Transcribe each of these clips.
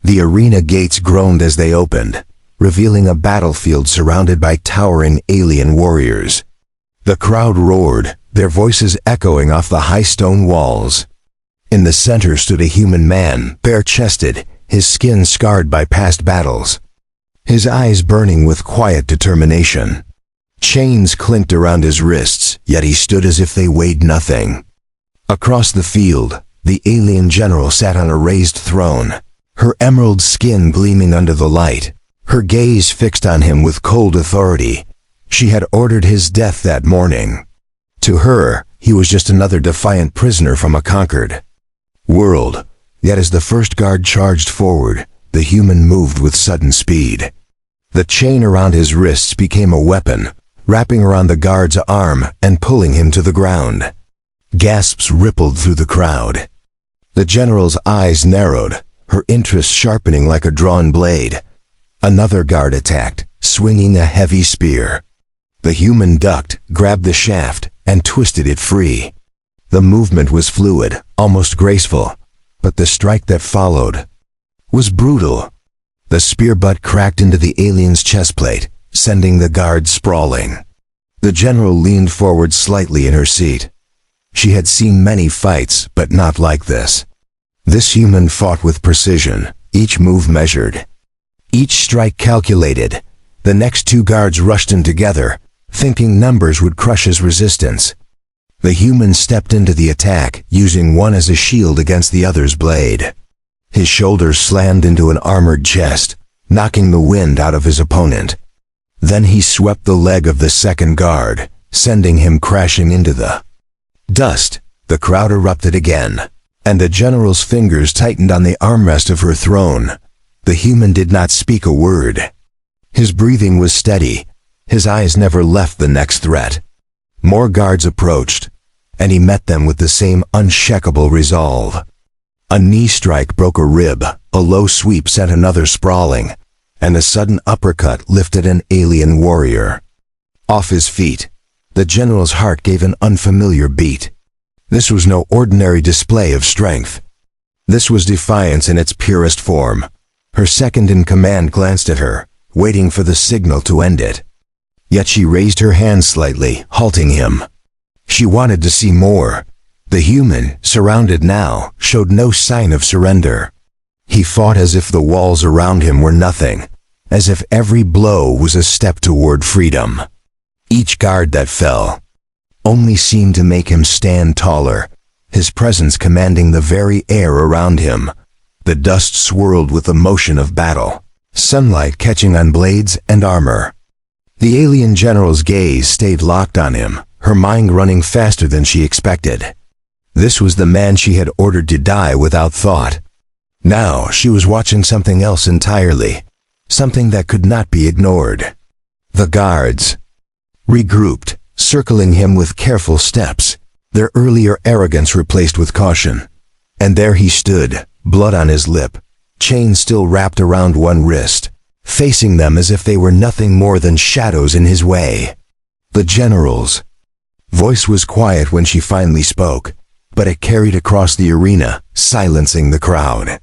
The arena gates groaned as they opened, revealing a battlefield surrounded by towering alien warriors. The crowd roared, their voices echoing off the high stone walls. In the center stood a human man, bare-chested, his skin scarred by past battles. His eyes burning with quiet determination. Chains clinked around his wrists, yet he stood as if they weighed nothing. Across the field, the alien general sat on a raised throne, her emerald skin gleaming under the light, her gaze fixed on him with cold authority. She had ordered his death that morning. To her, he was just another defiant prisoner from a conquered world. Yet as the first guard charged forward, the human moved with sudden speed. The chain around his wrists became a weapon, wrapping around the guard's arm and pulling him to the ground. Gasps rippled through the crowd. The general's eyes narrowed, her interest sharpening like a drawn blade. Another guard attacked, swinging a heavy spear. The human ducked, grabbed the shaft, and twisted it free. The movement was fluid, almost graceful, but the strike that followed was brutal. The spear butt cracked into the alien's chest plate, sending the guard sprawling. The general leaned forward slightly in her seat. She had seen many fights, but not like this. This human fought with precision, each move measured, each strike calculated. The next two guards rushed in together, thinking numbers would crush his resistance. The human stepped into the attack, using one as a shield against the other's blade. His shoulders slammed into an armored chest, knocking the wind out of his opponent. Then he swept the leg of the second guard, sending him crashing into the dust. The crowd erupted again, and the general's fingers tightened on the armrest of her throne. The human did not speak a word. His breathing was steady. His eyes never left the next threat. More guards approached, and he met them with the same unshakable resolve. A knee strike broke a rib, a low sweep sent another sprawling, and a sudden uppercut lifted an alien warrior off his feet. The general's heart gave an unfamiliar beat. This was no ordinary display of strength. This was defiance in its purest form. Her second-in-command glanced at her, waiting for the signal to end it. Yet she raised her hand slightly, halting him. She wanted to see more. The human, surrounded now, showed no sign of surrender. He fought as if the walls around him were nothing, as if every blow was a step toward freedom. Each guard that fell only seemed to make him stand taller, his presence commanding the very air around him. The dust swirled with the motion of battle, sunlight catching on blades and armor. The alien general's gaze stayed locked on him, her mind running faster than she expected. This was the man she had ordered to die without thought. Now she was watching something else entirely, something that could not be ignored. The guards regrouped, circling him with careful steps, their earlier arrogance replaced with caution. And there he stood, blood on his lip, chains still wrapped around one wrist, facing them as if they were nothing more than shadows in his way. The general's voice was quiet when she finally spoke, but it carried across the arena, silencing the crowd.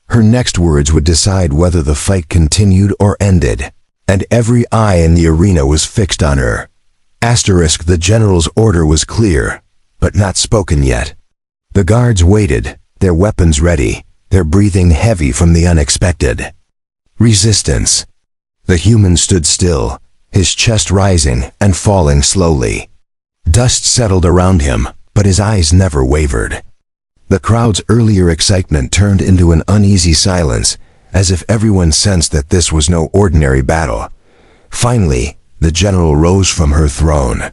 Her next words would decide whether the fight continued or ended, and every eye in the arena was fixed on her. Asterisk, the general's order was clear, but not spoken yet. The guards waited, their weapons ready, their breathing heavy from the unexpected. Resistance. The human stood still, his chest rising and falling slowly. Dust settled around him, but his eyes never wavered. The crowd's earlier excitement turned into an uneasy silence, as if everyone sensed that this was no ordinary battle. Finally, the general rose from her throne.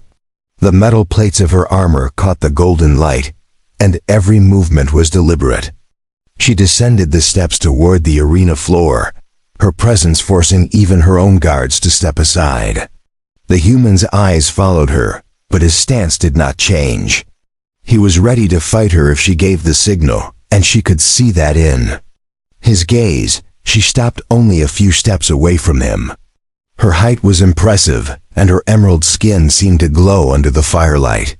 The metal plates of her armor caught the golden light, and every movement was deliberate. She descended the steps toward the arena floor, her presence forcing even her own guards to step aside. The human's eyes followed her, but his stance did not change. He was ready to fight her if she gave the signal, and she could see that in his gaze. She stopped only a few steps away from him. Her height was impressive, and her emerald skin seemed to glow under the firelight.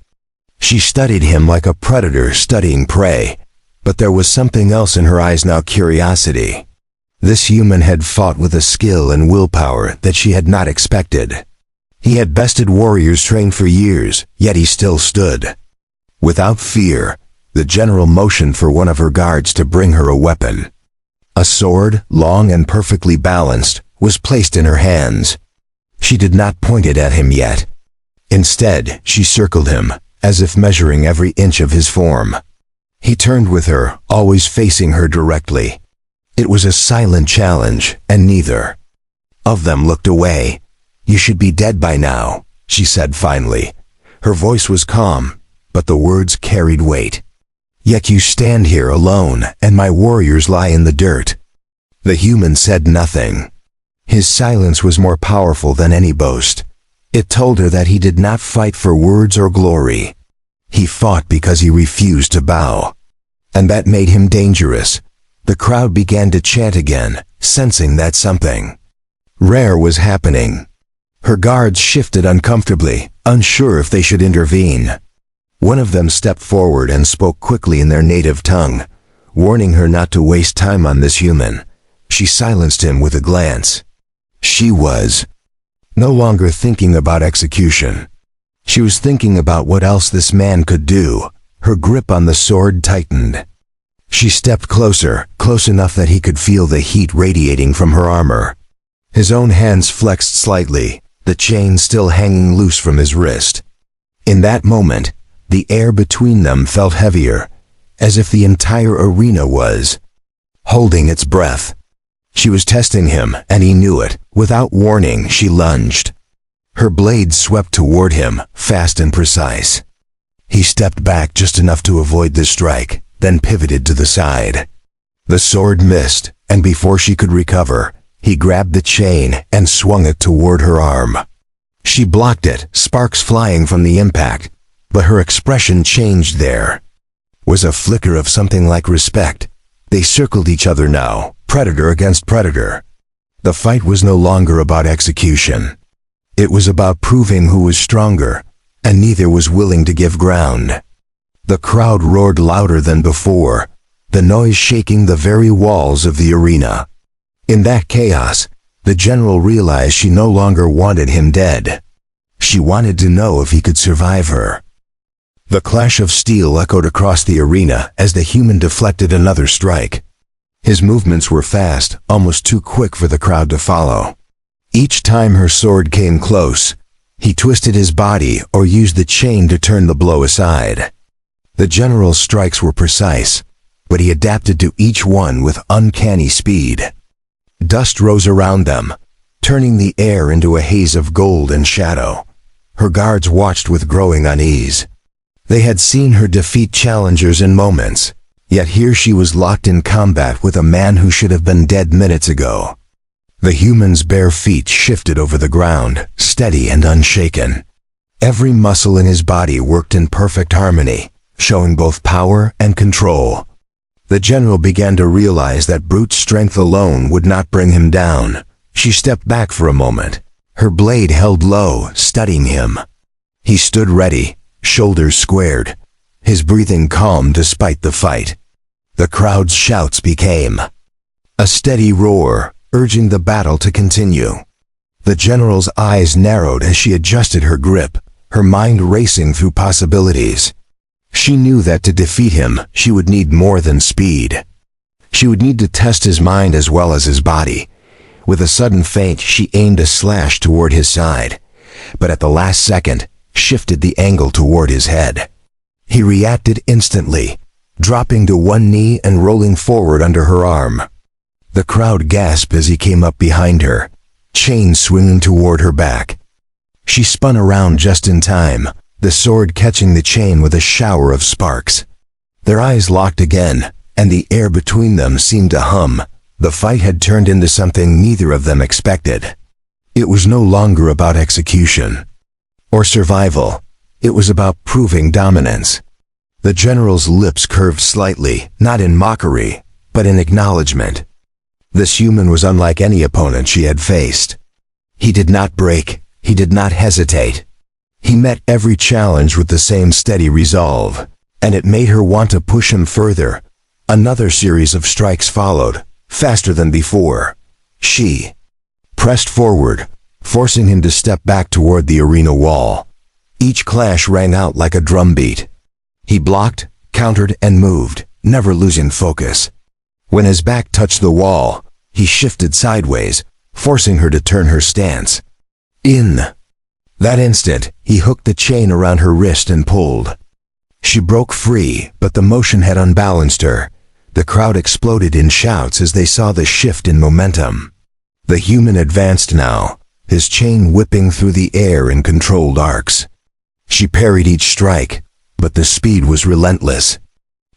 She studied him like a predator studying prey, but there was something else in her eyes now: curiosity. This human had fought with a skill and willpower that she had not expected. He had bested warriors trained for years, yet he still stood. Without fear, the general motioned for one of her guards to bring her a weapon. A sword, long and perfectly balanced, was placed in her hands. She did not point it at him yet. Instead, she circled him, as if measuring every inch of his form. He turned with her, always facing her directly. It was a silent challenge, and neither of them looked away. "You should be dead by now," she said finally. Her voice was calm, but the words carried weight. "Yet you stand here alone, and my warriors lie in the dirt." The human said nothing. His silence was more powerful than any boast. It told her that he did not fight for words or glory. He fought because he refused to bow. And that made him dangerous. The crowd began to chant again, sensing that something rare was happening. Her guards shifted uncomfortably, unsure if they should intervene. One of them stepped forward and spoke quickly in their native tongue, warning her not to waste time on this human. She silenced him with a glance. She was no longer thinking about execution. She was thinking about what else this man could do. Her grip on the sword tightened. She stepped closer, close enough that he could feel the heat radiating from her armor. His own hands flexed slightly, the chain still hanging loose from his wrist. In that moment, the air between them felt heavier, as if the entire arena was holding its breath. She was testing him, and he knew it. Without warning, she lunged. Her blade swept toward him, fast and precise. He stepped back just enough to avoid the strike, then pivoted to the side. The sword missed, and before she could recover, he grabbed the chain and swung it toward her arm. She blocked it, sparks flying from the impact, but her expression changed. There was a flicker of something like respect. They circled each other now, predator against predator. The fight was no longer about execution. It was about proving who was stronger, and neither was willing to give ground. The crowd roared louder than before, the noise shaking the very walls of the arena. In that chaos, the general realized she no longer wanted him dead. She wanted to know if he could survive her. The clash of steel echoed across the arena as the human deflected another strike. His movements were fast, almost too quick for the crowd to follow. Each time her sword came close, he twisted his body or used the chain to turn the blow aside. The general's strikes were precise, but he adapted to each one with uncanny speed. Dust rose around them, turning the air into a haze of gold and shadow. Her guards watched with growing unease. They had seen her defeat challengers in moments, yet here she was locked in combat with a man who should have been dead minutes ago. The human's bare feet shifted over the ground, steady and unshaken. Every muscle in his body worked in perfect harmony, showing both power and control. The general began to realize that brute strength alone would not bring him down. She stepped back for a moment, her blade held low, studying him. He stood ready, shoulders squared, his breathing calm despite the fight. The crowd's shouts became a steady roar, urging the battle to continue. The general's eyes narrowed as she adjusted her grip, her mind racing through possibilities. She knew that to defeat him, she would need more than speed. She would need to test his mind as well as his body. With a sudden feint, she aimed a slash toward his side, but at the last second, shifted the angle toward his head. He reacted instantly, dropping to one knee and rolling forward under her arm. The crowd gasped as he came up behind her, chain swinging toward her back. She spun around just in time, the sword catching the chain with a shower of sparks. Their eyes locked again, and the air between them seemed to hum. The fight had turned into something neither of them expected. It was no longer about execution or survival. It was about proving dominance. The general's lips curved slightly, not in mockery, but in acknowledgement. This human was unlike any opponent she had faced. He did not break, he did not hesitate. He met every challenge with the same steady resolve, and it made her want to push him further. Another series of strikes followed, faster than before. She pressed forward, forcing him to step back toward the arena wall. Each clash rang out like a drumbeat. He blocked, countered, and moved, never losing focus. When his back touched the wall, he shifted sideways, forcing her to turn her stance. In that instant, he hooked the chain around her wrist and pulled. She broke free, but the motion had unbalanced her. The crowd exploded in shouts as they saw the shift in momentum. The human advanced now, his chain whipping through the air in controlled arcs. She parried each strike, but the speed was relentless.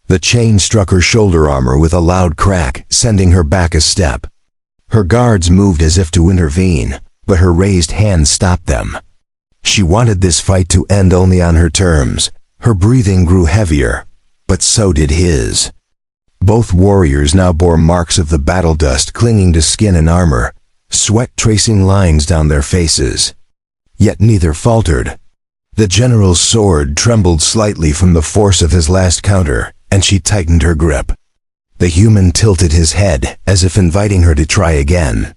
The chain struck her shoulder armor with a loud crack, sending her back a step. Her guards moved as if to intervene, but her raised hand stopped them. She wanted this fight to end only on her terms. Her breathing grew heavier, but so did his. Both warriors now bore marks of the battle dust clinging to skin and armor, sweat tracing lines down their faces. Yet neither faltered. The general's sword trembled slightly from the force of his last counter, and she tightened her grip. The human tilted his head, as if inviting her to try again.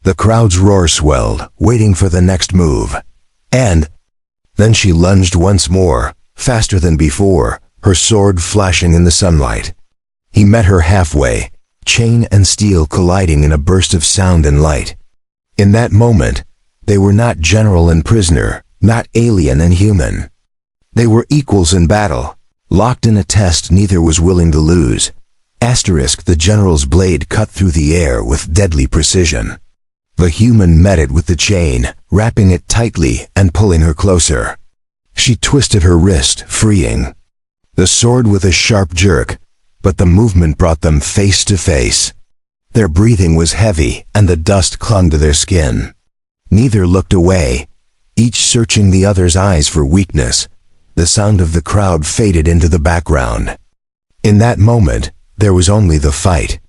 The crowd's roar swelled, waiting for the next move. And then she lunged once more, faster than before, her sword flashing in the sunlight. He met her halfway, chain and steel colliding in a burst of sound and light. In that moment, they were not general and prisoner, not alien and human. They were equals in battle, locked in a test neither was willing to lose. The general's blade cut through the air with deadly precision. The human met it with the chain, wrapping it tightly and pulling her closer. She twisted her wrist, freeing the sword with a sharp jerk, but the movement brought them face to face. Their breathing was heavy, and the dust clung to their skin. Neither looked away, each searching the other's eyes for weakness. The sound of the crowd faded into the background. In that moment, there was only the fight.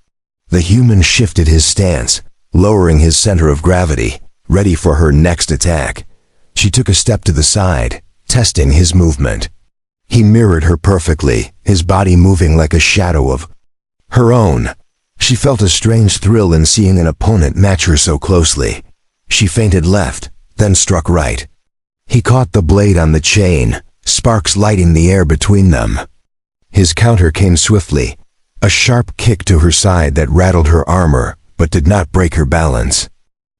The human shifted his stance, lowering his center of gravity, ready for her next attack. She took a step to the side, testing his movement. He mirrored her perfectly, his body moving like a shadow of her own. She felt a strange thrill in seeing an opponent match her so closely. She feinted left, then struck right. He caught the blade on the chain, sparks lighting the air between them. His counter came swiftly, a sharp kick to her side that rattled her armor, but did not break her balance.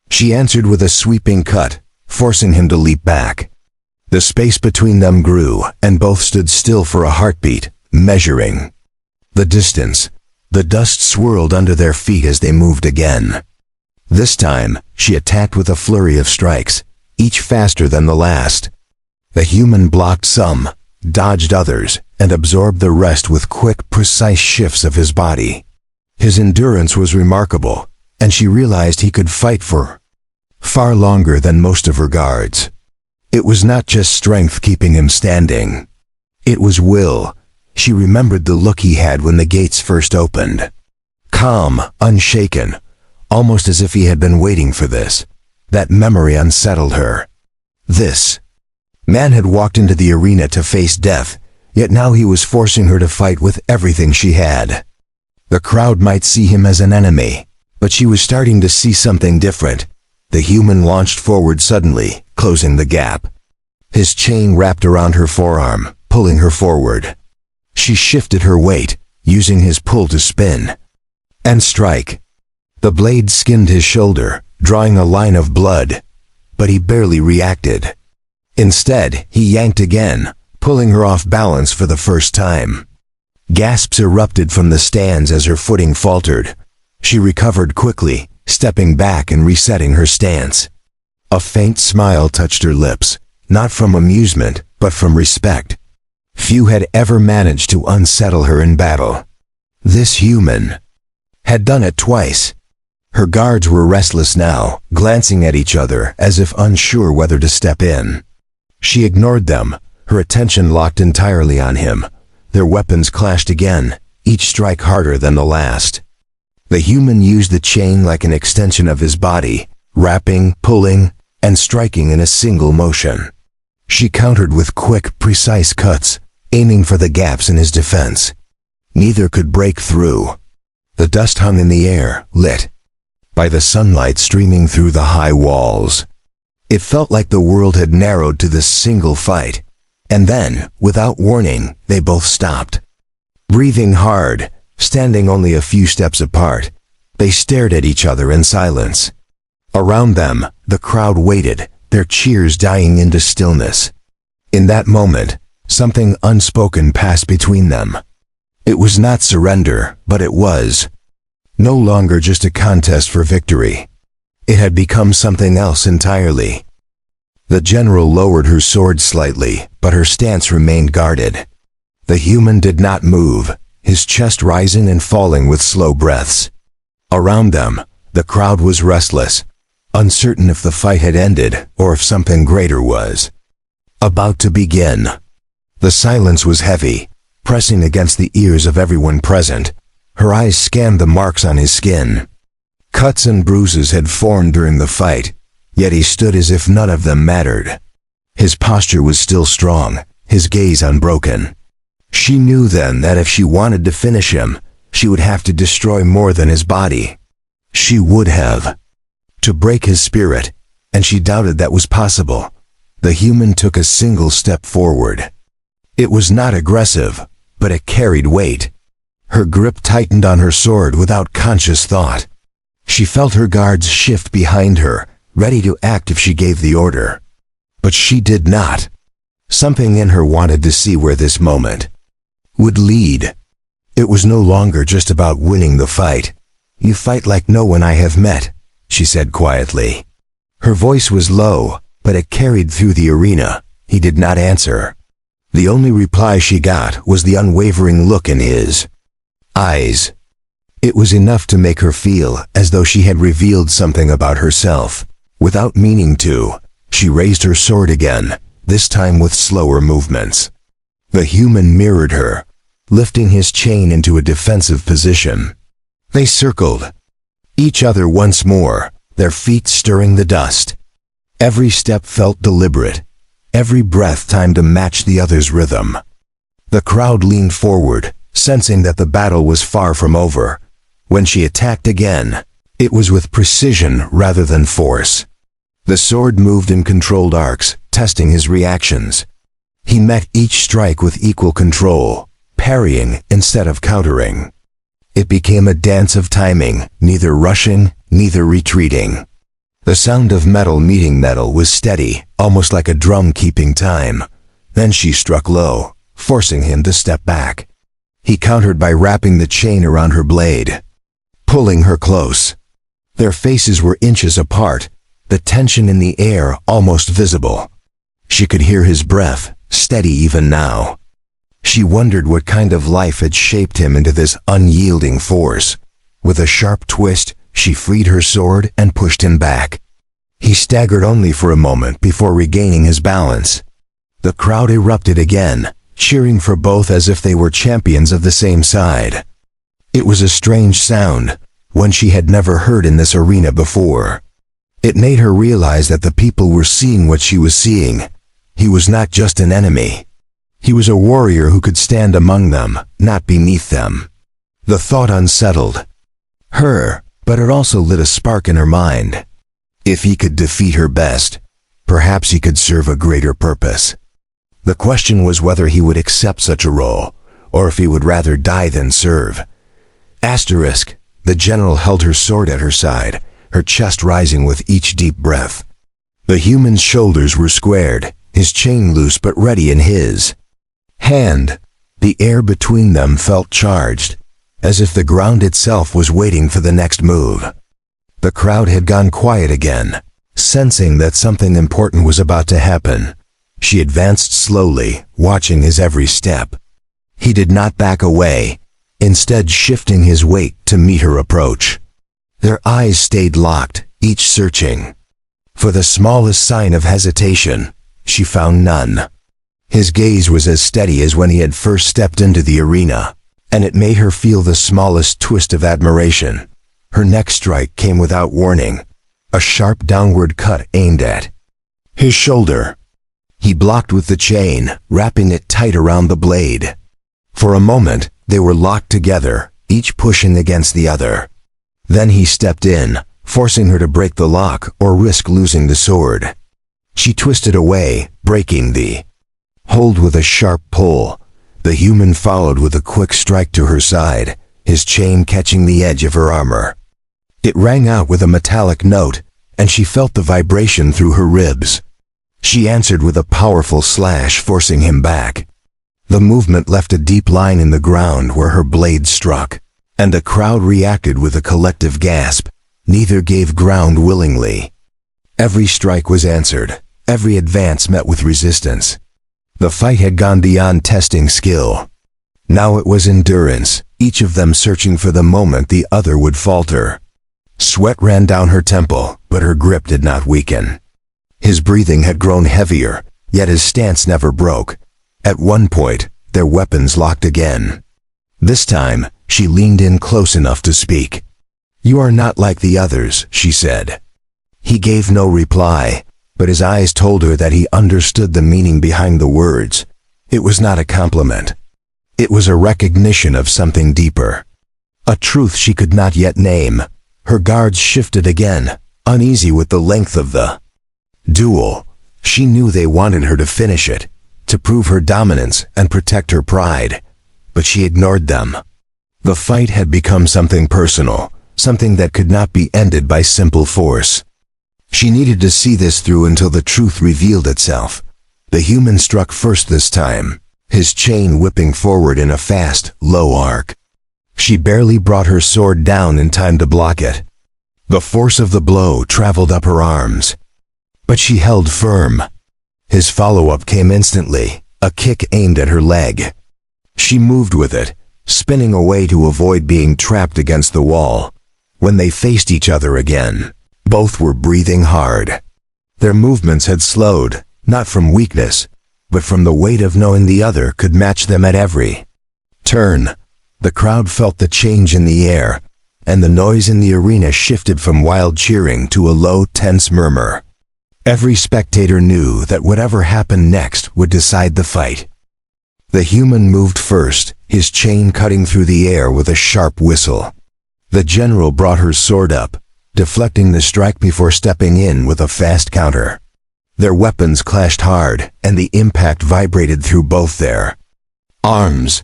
She answered with a sweeping cut, forcing him to leap back. The space between them grew, and both stood still for a heartbeat, measuring the distance. The dust swirled under their feet as they moved again. This time, she attacked with a flurry of strikes, each faster than the last. The human blocked some, dodged others, and absorbed the rest with quick, precise shifts of his body. His endurance was remarkable, and she realized he could fight for far longer than most of her guards. It was not just strength keeping him standing. It was will. She remembered the look he had when the gates first opened. Calm, unshaken, almost as if he had been waiting for this. That memory unsettled her. This man had walked into the arena to face death, yet now he was forcing her to fight with everything she had. The crowd might see him as an enemy, but she was starting to see something different. The human launched forward suddenly, closing the gap. His chain wrapped around her forearm, pulling her forward. She shifted her weight, using his pull to spin and strike. The blade skinned his shoulder, drawing a line of blood, but he barely reacted. Instead, he yanked again, pulling her off balance for the first time. Gasps erupted from the stands as her footing faltered. She recovered quickly, stepping back and resetting her stance. A faint smile touched her lips, not from amusement, but from respect. Few had ever managed to unsettle her in battle. This human had done it twice. Her guards were restless now, glancing at each other as if unsure whether to step in. She ignored them, her attention locked entirely on him. Their weapons clashed again, each strike harder than the last. The human used the chain like an extension of his body, wrapping, pulling, and striking in a single motion. She countered with quick, precise cuts, aiming for the gaps in his defense. Neither could break through. The dust hung in the air, lit by the sunlight streaming through the high walls. It felt like the world had narrowed to this single fight. And then, without warning, they both stopped. Breathing hard, standing only a few steps apart, they stared at each other in silence. Around them, the crowd waited, their cheers dying into stillness. In that moment, something unspoken passed between them. It was not surrender, but it was no longer just a contest for victory. It had become something else entirely. The general lowered her sword slightly, but her stance remained guarded. The human did not move, his chest rising and falling with slow breaths. Around them, the crowd was restless, uncertain if the fight had ended or if something greater was about to begin. The silence was heavy, pressing against the ears of everyone present. Her eyes scanned the marks on his skin. Cuts and bruises had formed during the fight, yet he stood as if none of them mattered. His posture was still strong, his gaze unbroken. She knew then that if she wanted to finish him, she would have to destroy more than his body. She would have to break his spirit, and she doubted that was possible. The human took a single step forward. It was not aggressive, but it carried weight. Her grip tightened on her sword without conscious thought. She felt her guards shift behind her, ready to act if she gave the order. But she did not. Something in her wanted to see where this moment would lead. It was no longer just about winning the fight. "You fight like no one I have met," she said quietly. Her voice was low, but it carried through the arena. He did not answer. The only reply she got was the unwavering look in his eyes. It was enough to make her feel as though she had revealed something about herself. Without meaning to, she raised her sword again, this time with slower movements. The human mirrored her, lifting his chain into a defensive position. They circled each other once more, their feet stirring the dust. Every step felt deliberate, every breath timed to match the other's rhythm. The crowd leaned forward, sensing that the battle was far from over. When she attacked again, it was with precision rather than force. The sword moved in controlled arcs, testing his reactions. He met each strike with equal control, parrying instead of countering. It became a dance of timing, neither rushing, neither retreating. The sound of metal meeting metal was steady, almost like a drum keeping time. Then she struck low, forcing him to step back. He countered by wrapping the chain around her blade, pulling her close. Their faces were inches apart, the tension in the air almost visible. She could hear his breath, steady even now. She wondered what kind of life had shaped him into this unyielding force. With a sharp twist, she freed her sword and pushed him back. He staggered only for a moment before regaining his balance. The crowd erupted again, cheering for both as if they were champions of the same side. It was a strange sound, one she had never heard in this arena before. It made her realize that the people were seeing what she was seeing. He was not just an enemy. He was a warrior who could stand among them, not beneath them. The thought unsettled her, but it also lit a spark in her mind. If he could defeat her best, perhaps he could serve a greater purpose. The question was whether he would accept such a role, or if he would rather die than serve. Asterisk, the general held her sword at her side, her chest rising with each deep breath. The human's shoulders were squared, his chain loose but ready in his hand. The air between them felt charged, as if the ground itself was waiting for the next move. The crowd had gone quiet again, sensing that something important was about to happen. She advanced slowly, watching his every step. He did not back away, instead shifting his weight to meet her approach. Their eyes stayed locked, each searching for the smallest sign of hesitation. She found none. His gaze was as steady as when he had first stepped into the arena, and it made her feel the smallest twist of admiration. Her next strike came without warning, a sharp downward cut aimed at his shoulder. He blocked with the chain, wrapping it tight around the blade. For a moment, they were locked together, each pushing against the other. Then he stepped in, forcing her to break the lock or risk losing the sword. She twisted away, breaking the hold with a sharp pull. The human followed with a quick strike to her side, his chain catching the edge of her armor. It rang out with a metallic note, and she felt the vibration through her ribs. She answered with a powerful slash, forcing him back. The movement left a deep line in the ground where her blade struck, and the crowd reacted with a collective gasp. Neither gave ground willingly. Every strike was answered, every advance met with resistance. The fight had gone beyond testing skill. Now it was endurance, each of them searching for the moment the other would falter. Sweat ran down her temple, but her grip did not weaken. His breathing had grown heavier, yet his stance never broke. At one point, their weapons locked again. This time, she leaned in close enough to speak. "You are not like the others," she said. He gave no reply, but his eyes told her that he understood the meaning behind the words. It was not a compliment. It was a recognition of something deeper. A truth she could not yet name. Her guards shifted again, uneasy with the length of the duel. She knew they wanted her to finish it, to prove her dominance and protect her pride. But she ignored them. The fight had become something personal, something that could not be ended by simple force. She needed to see this through until the truth revealed itself. The human struck first this time, his chain whipping forward in a fast, low arc. She barely brought her sword down in time to block it. The force of the blow traveled up her arms. But she held firm. His follow-up came instantly, a kick aimed at her leg. She moved with it, spinning away to avoid being trapped against the wall. When they faced each other again, both were breathing hard. Their movements had slowed, not from weakness, but from the weight of knowing the other could match them at every turn. The crowd felt the change in the air, and the noise in the arena shifted from wild cheering to a low, tense murmur. Every spectator knew that whatever happened next would decide the fight. The human moved first, his chain cutting through the air with a sharp whistle. The general brought her sword up, deflecting the strike before stepping in with a fast counter. Their weapons clashed hard, and the impact vibrated through both their arms.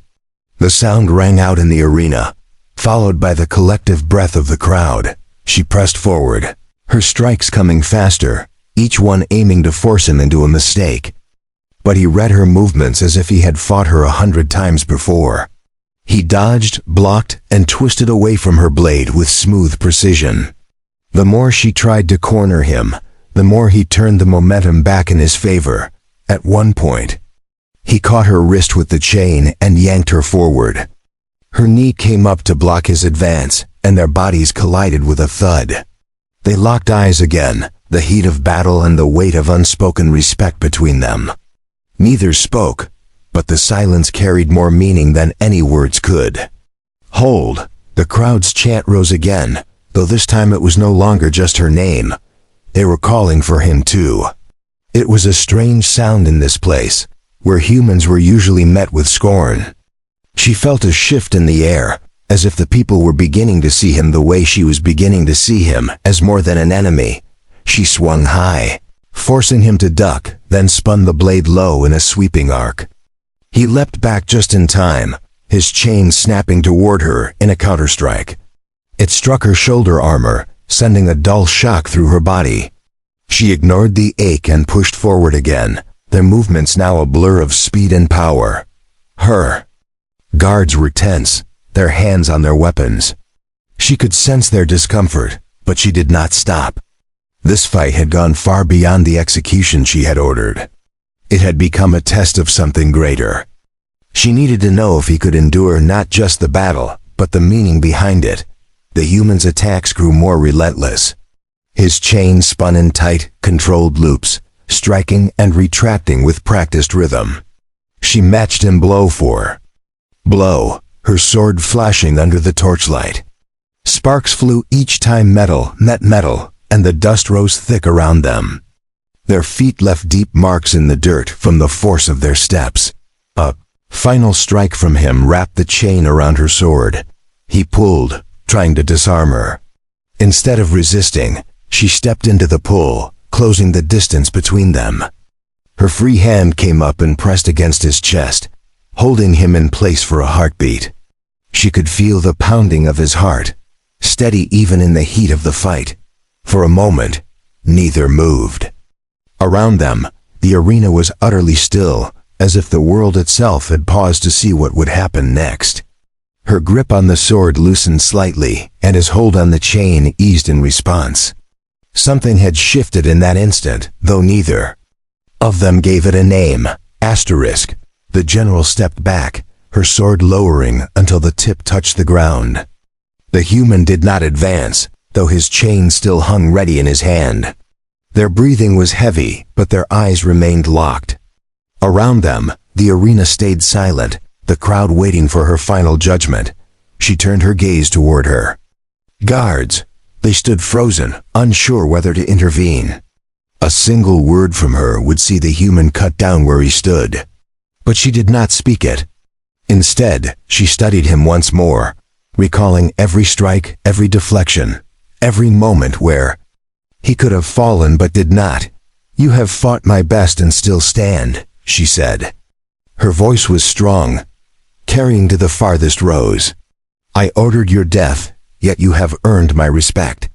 The sound rang out in the arena, followed by the collective breath of the crowd. She pressed forward, her strikes coming faster, each one aiming to force him into a mistake. But he read her movements as if he had fought her 100 times before. He dodged, blocked, and twisted away from her blade with smooth precision. The more she tried to corner him, the more he turned the momentum back in his favor. At one point, he caught her wrist with the chain and yanked her forward. Her knee came up to block his advance, and their bodies collided with a thud. They locked eyes again, the heat of battle and the weight of unspoken respect between them. Neither spoke, but the silence carried more meaning than any words could. "Hold!" The crowd's chant rose again, though this time it was no longer just her name. They were calling for him too. It was a strange sound in this place, where humans were usually met with scorn. She felt a shift in the air, as if the people were beginning to see him the way she was beginning to see him, as more than an enemy. She swung high, forcing him to duck, then spun the blade low in a sweeping arc. He leapt back just in time, his chain snapping toward her in a counterstrike. It struck her shoulder armor, sending a dull shock through her body. She ignored the ache and pushed forward again, their movements now a blur of speed and power. Her guards were tense, their hands on their weapons. She could sense their discomfort, but she did not stop. This fight had gone far beyond the execution she had ordered. It had become a test of something greater. She needed to know if he could endure not just the battle, but the meaning behind it. The human's attacks grew more relentless. His chain spun in tight, controlled loops, striking and retracting with practiced rhythm. She matched him blow for blow, her sword flashing under the torchlight. Sparks flew each time metal met metal, and the dust rose thick around them. Their feet left deep marks in the dirt from the force of their steps. A final strike from him wrapped the chain around her sword. He pulled, trying to disarm her. Instead of resisting, she stepped into the pull, closing the distance between them. Her free hand came up and pressed against his chest, holding him in place for a heartbeat. She could feel the pounding of his heart, steady even in the heat of the fight. For a moment, neither moved. Around them, the arena was utterly still, as if the world itself had paused to see what would happen next. Her grip on the sword loosened slightly, and his hold on the chain eased in response. Something had shifted in that instant, though neither of them gave it a name. Asterisk. The general stepped back, her sword lowering until the tip touched the ground. The human did not advance, though his chain still hung ready in his hand. Their breathing was heavy, but their eyes remained locked. Around them, the arena stayed silent, the crowd waiting for her final judgment. She turned her gaze toward her guards. They stood frozen, unsure whether to intervene. A single word from her would see the human cut down where he stood. But she did not speak it. Instead, she studied him once more, recalling every strike, every deflection, every moment where he could have fallen but did not. "You have fought my best and still stand," she said. Her voice was strong, carrying to the farthest rows. "I ordered your death, yet you have earned my respect."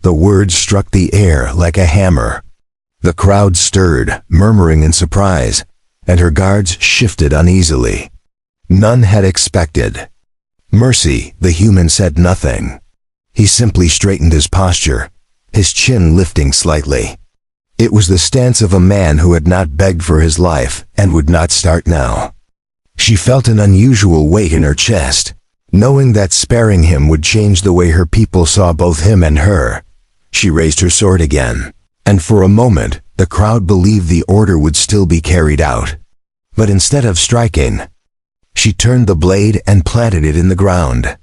The words struck the air like a hammer. The crowd stirred, murmuring in surprise, and her guards shifted uneasily. None had expected mercy. The human said nothing. He simply straightened his posture, his chin lifting slightly. It was the stance of a man who had not begged for his life and would not start now. She felt an unusual weight in her chest, knowing that sparing him would change the way her people saw both him and her. She raised her sword again, and for a moment, the crowd believed the order would still be carried out. But instead of striking, she turned the blade and planted it in the ground.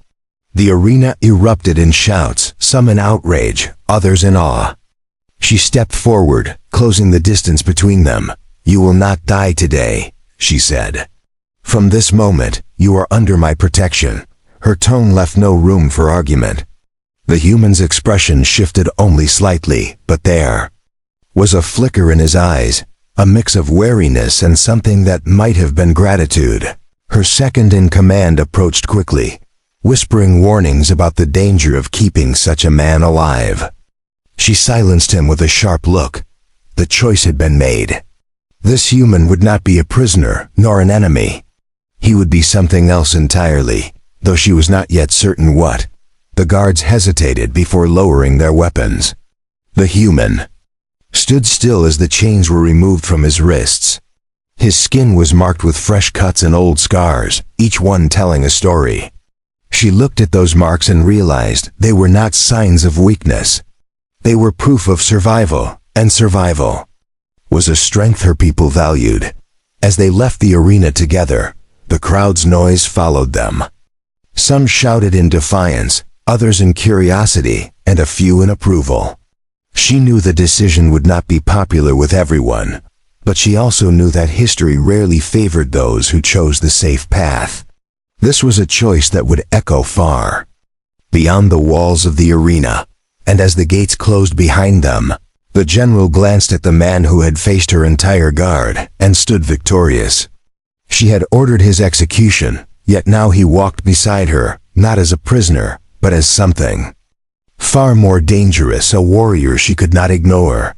The arena erupted in shouts, some in outrage, others in awe. She stepped forward, closing the distance between them. "You will not die today," she said. "From this moment, you are under my protection." Her tone left no room for argument. The human's expression shifted only slightly, but there was a flicker in his eyes, a mix of wariness and something that might have been gratitude. Her second-in-command approached quickly, whispering warnings about the danger of keeping such a man alive. She silenced him with a sharp look. The choice had been made. This human would not be a prisoner, nor an enemy. He would be something else entirely, though she was not yet certain what. The guards hesitated before lowering their weapons. The human stood still as the chains were removed from his wrists. His skin was marked with fresh cuts and old scars, each one telling a story. She looked at those marks and realized they were not signs of weakness. They were proof of survival, and survival was a strength her people valued. As they left the arena together, the crowd's noise followed them. Some shouted in defiance, others in curiosity, and a few in approval. She knew the decision would not be popular with everyone, but she also knew that history rarely favored those who chose the safe path. This was a choice that would echo far beyond the walls of the arena, and as the gates closed behind them, the general glanced at the man who had faced her entire guard and stood victorious. She had ordered his execution, yet now he walked beside her, not as a prisoner, but as something far more dangerous, a warrior she could not ignore.